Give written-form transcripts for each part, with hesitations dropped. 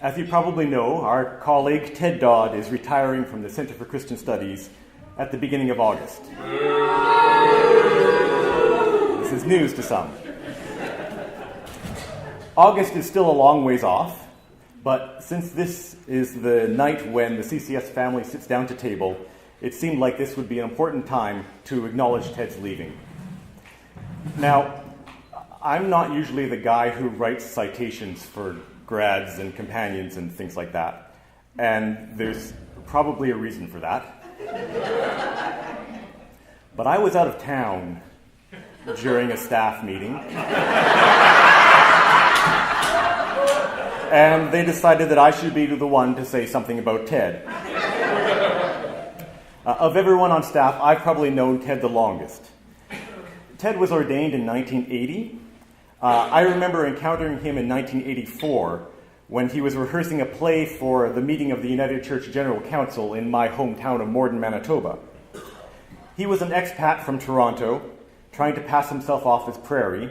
As you probably know, our colleague Ted Dodd is retiring from the Center for Christian Studies at the beginning of August. This is news to some. August is still a long ways off, but since this is the night when the CCS family sits down to table, it seemed like this would be an important time to acknowledge Ted's leaving. Now, I'm not usually the guy who writes citations for grads and companions and things like that, and there's probably a reason for that. But I was out of town during a staff meeting, and they decided that I should be the one to say something about Ted. Of everyone on staff, I've probably known Ted the longest. Ted was ordained in 1980. I remember encountering him in 1984 when he was rehearsing a play for the meeting of the United Church General Council in my hometown of Morden, Manitoba. He was an expat from Toronto, trying to pass himself off as Prairie.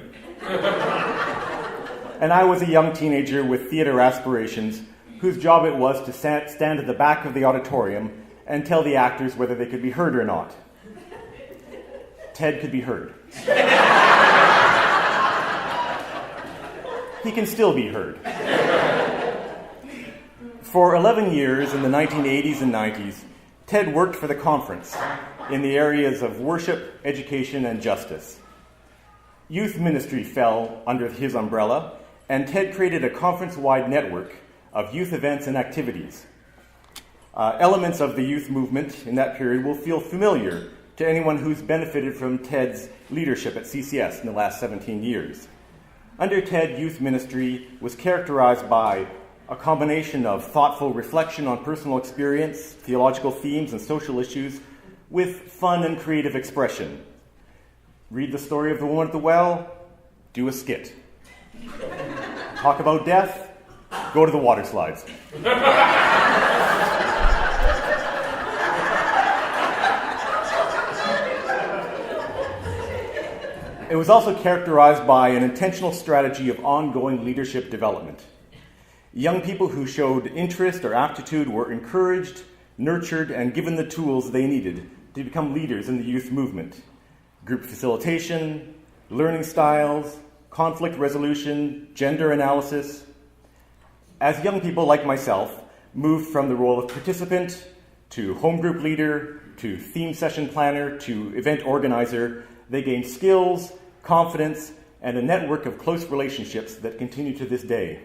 And I was a young teenager with theater aspirations whose job it was to stand at the back of the auditorium and tell the actors whether they could be heard or not. Ted could be heard. He can still be heard. For 11 years in the 1980s and 90s, Ted worked for the conference in the areas of worship, education, and justice. Youth ministry fell under his umbrella, and Ted created a conference-wide network of youth events and activities. Elements of the youth movement in that period will feel familiar to anyone who's benefited from Ted's leadership at CCS in the last 17 years. Under Ted, youth ministry was characterized by a combination of thoughtful reflection on personal experience, theological themes, and social issues with fun and creative expression. Read the story of the woman at the well, do a skit. Talk about death, go to the water slides. It was also characterized by an intentional strategy of ongoing leadership development. Young people who showed interest or aptitude were encouraged, nurtured, and given the tools they needed to become leaders in the youth movement. Group facilitation, learning styles, conflict resolution, gender analysis. As young people like myself moved from the role of participant to home group leader to theme session planner to event organizer, they gained skills, confidence, and a network of close relationships that continue to this day.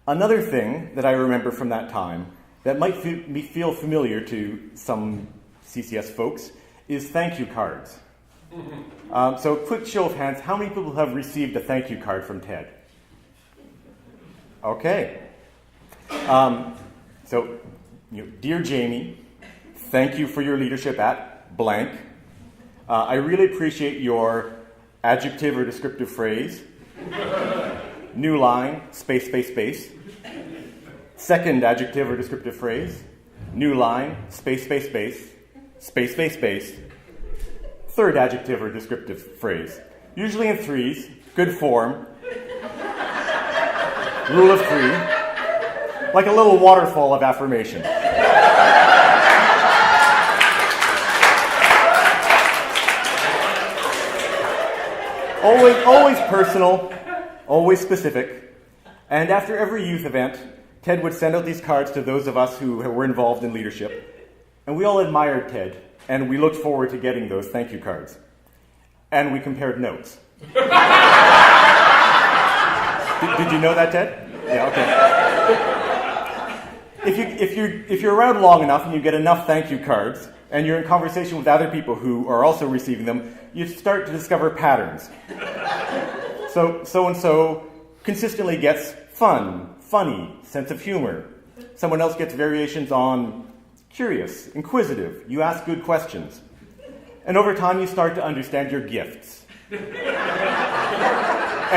Another thing that I remember from that time that might feel familiar to some CCS folks is thank you cards. So quick show of hands, how many people have received a thank you card from Ted? Okay. Dear Jamie, thank you for your leadership at blank. I really appreciate your adjective or descriptive phrase. New line, space, space, space. Second adjective or descriptive phrase. New line, space, space, space. Space, space, space. Third adjective or descriptive phrase. Usually in threes, good form. Rule of three. Like a little waterfall of affirmation. Always personal, always specific. And after every youth event, Ted would send out these cards to those of us who were involved in leadership. And we all admired Ted, and we looked forward to getting those thank you cards. And we compared notes. Did you know that, Ted? Yeah, okay. If you're around long enough and you get enough thank you cards, and you're in conversation with other people who are also receiving them, you start to discover patterns. So-and-so consistently gets fun, funny, sense of humor. Someone else gets variations on curious, inquisitive, you ask good questions. And over time, you start to understand your gifts. And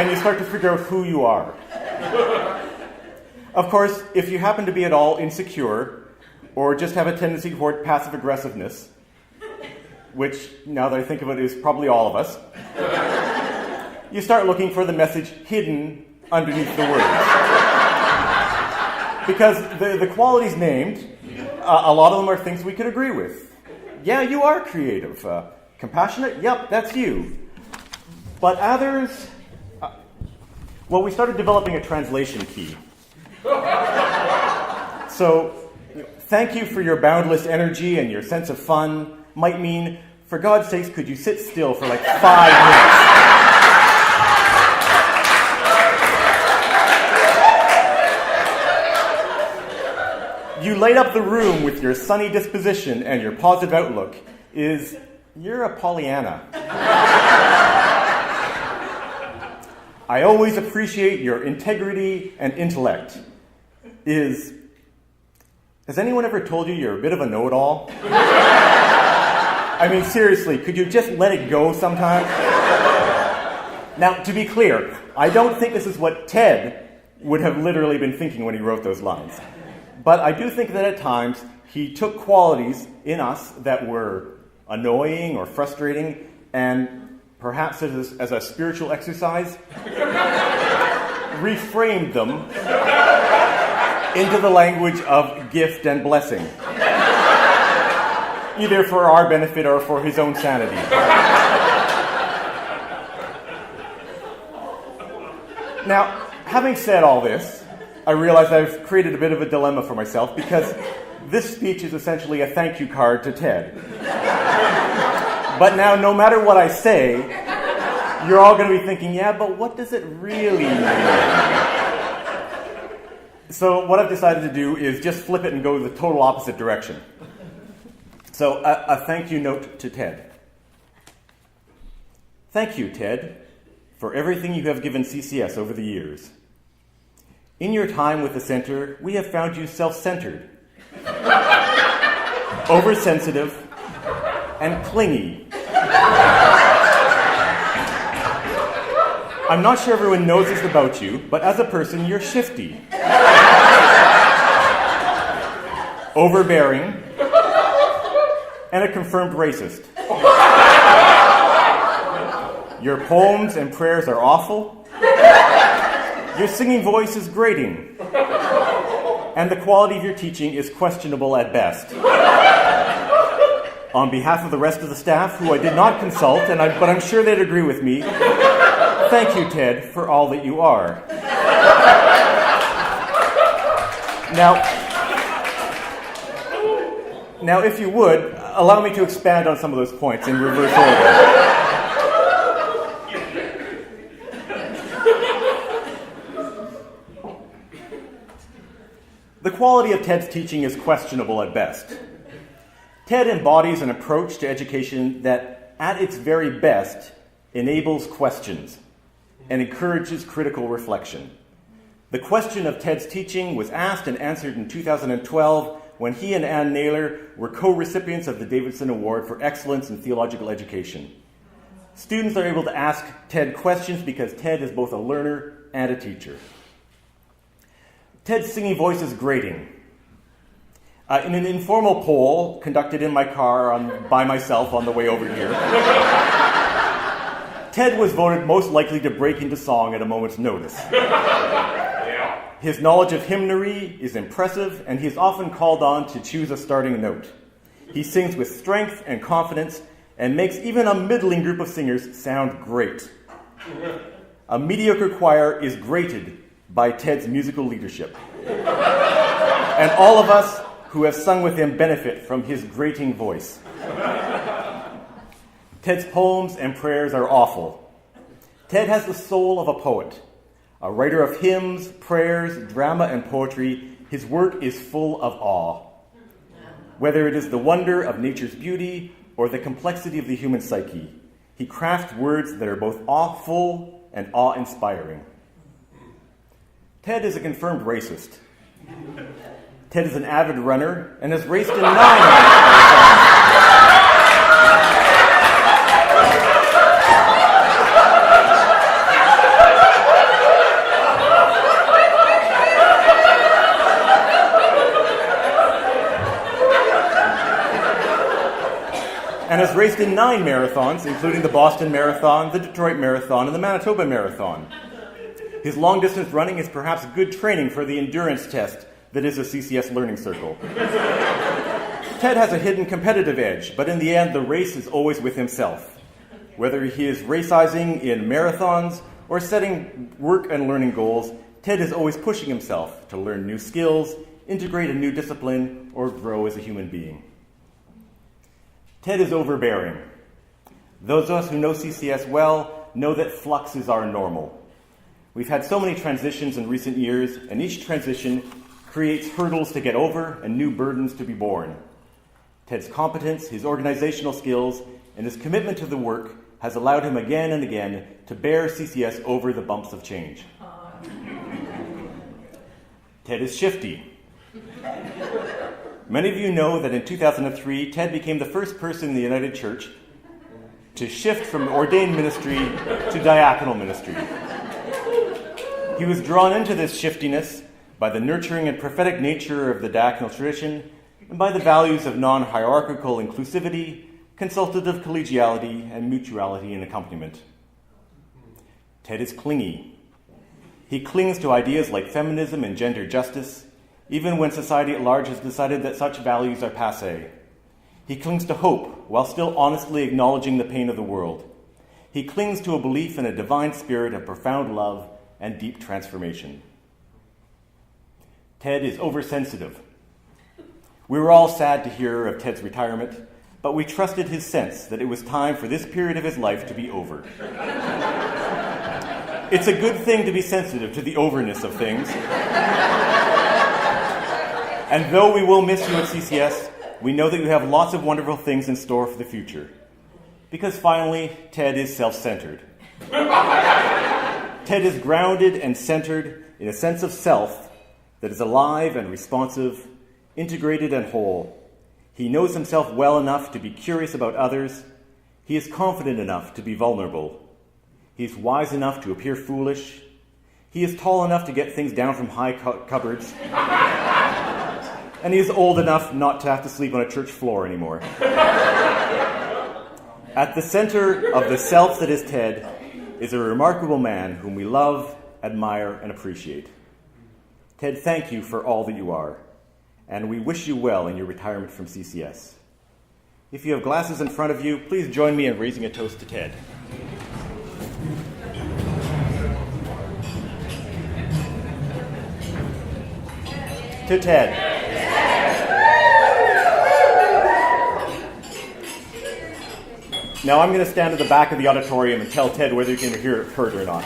you start to figure out who you are. Of course, if you happen to be at all insecure, or just have a tendency toward passive aggressiveness, which, now that I think of it, is probably all of us, you start looking for the message hidden underneath the words. Because the qualities named, a lot of them are things we could agree with. Yeah, you are creative. Compassionate? Yep, that's you. But others, well, we started developing a translation key. So, thank you for your boundless energy and your sense of fun might mean, for God's sakes, could you sit still for like 5 minutes? You light up the room with your sunny disposition and your positive outlook is, you're a Pollyanna. I always appreciate your integrity and intellect is, has anyone ever told you you're a bit of a know-it-all? I mean, seriously, could you just let it go sometime? Now, to be clear, I don't think this is what Ted would have literally been thinking when he wrote those lines. But I do think that at times he took qualities in us that were annoying or frustrating and perhaps as a spiritual exercise, reframed them into the language of gift and blessing, either for our benefit or for his own sanity. Now, having said all this, I realize I've created a bit of a dilemma for myself because this speech is essentially a thank you card to Ted. But now, no matter what I say, you're all going to be thinking, yeah, but what does it really mean? So what I've decided to do is just flip it and go the total opposite direction. So a thank you note to Ted. Thank you, Ted, for everything you have given CCS over the years. In your time with the center, we have found you self-centered, oversensitive, and clingy. I'm not sure everyone knows this about you, but as a person, you're shifty, overbearing, and a confirmed racist. Your poems and prayers are awful. Your singing voice is grating, and the quality of your teaching is questionable at best. On behalf of the rest of the staff, who I did not consult, but I'm sure they'd agree with me, thank you, Ted, for all that you are. Now, if you would, allow me to expand on some of those points in reverse order. The quality of Ted's teaching is questionable at best. Ted embodies an approach to education that, at its very best, enables questions and encourages critical reflection. The question of Ted's teaching was asked and answered in 2012 when he and Ann Naylor were co-recipients of the Davidson Award for Excellence in Theological Education. Students are able to ask Ted questions because Ted is both a learner and a teacher. Ted's singing voice is grating. In an informal poll conducted in my car by myself on the way over here, Ted was voted most likely to break into song at a moment's notice. His knowledge of hymnary is impressive, and he is often called on to choose a starting note. He sings with strength and confidence and makes even a middling group of singers sound great. A mediocre choir is grated by Ted's musical leadership. And all of us who have sung with him benefit from his grating voice. Ted's poems and prayers are awful. Ted has the soul of a poet. A writer of hymns, prayers, drama, and poetry, his work is full of awe. Whether it is the wonder of nature's beauty or the complexity of the human psyche, he crafts words that are both awful and awe-inspiring. Ted is a confirmed racist. Ted is an avid runner and has raced in 9 marathons, including the Boston Marathon, the Detroit Marathon, and the Manitoba Marathon. His long-distance running is perhaps good training for the endurance test that is a CCS learning circle. Ted has a hidden competitive edge, but in the end, the race is always with himself. Whether he is racizing in marathons or setting work and learning goals, Ted is always pushing himself to learn new skills, integrate a new discipline, or grow as a human being. Ted is overbearing. Those of us who know CCS well know that fluxes are normal. We've had so many transitions in recent years, and each transition creates hurdles to get over and new burdens to be borne. Ted's competence, his organizational skills, and his commitment to the work has allowed him again and again to bear CCS over the bumps of change. Ted is shifty. Many of you know that in 2003, Ted became the first person in the United Church to shift from ordained ministry to diaconal ministry. He was drawn into this shiftiness by the nurturing and prophetic nature of the diaconal tradition and by the values of non-hierarchical inclusivity, consultative collegiality, and mutuality in accompaniment. Ted is clingy. He clings to ideas like feminism and gender justice, even when society at large has decided that such values are passé. He clings to hope while still honestly acknowledging the pain of the world. He clings to a belief in a divine spirit of profound love and deep transformation. Ted is oversensitive. We were all sad to hear of Ted's retirement, but we trusted his sense that it was time for this period of his life to be over. It's a good thing to be sensitive to the overness of things. And though we will miss you at CCS, we know that you have lots of wonderful things in store for the future. Because finally, Ted is self-centered. Ted is grounded and centered in a sense of self that is alive and responsive, integrated and whole. He knows himself well enough to be curious about others. He is confident enough to be vulnerable. He is wise enough to appear foolish. He is tall enough to get things down from high cupboards. And he is old enough not to have to sleep on a church floor anymore. At the center of the self that is Ted is a remarkable man whom we love, admire, and appreciate. Ted, thank you for all that you are, and we wish you well in your retirement from CCS. If you have glasses in front of you, please join me in raising a toast to Ted. To Ted. Now I'm going to stand at the back of the auditorium and tell Ted whether you can hear it heard or not.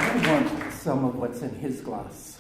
I want some of what's in his glass.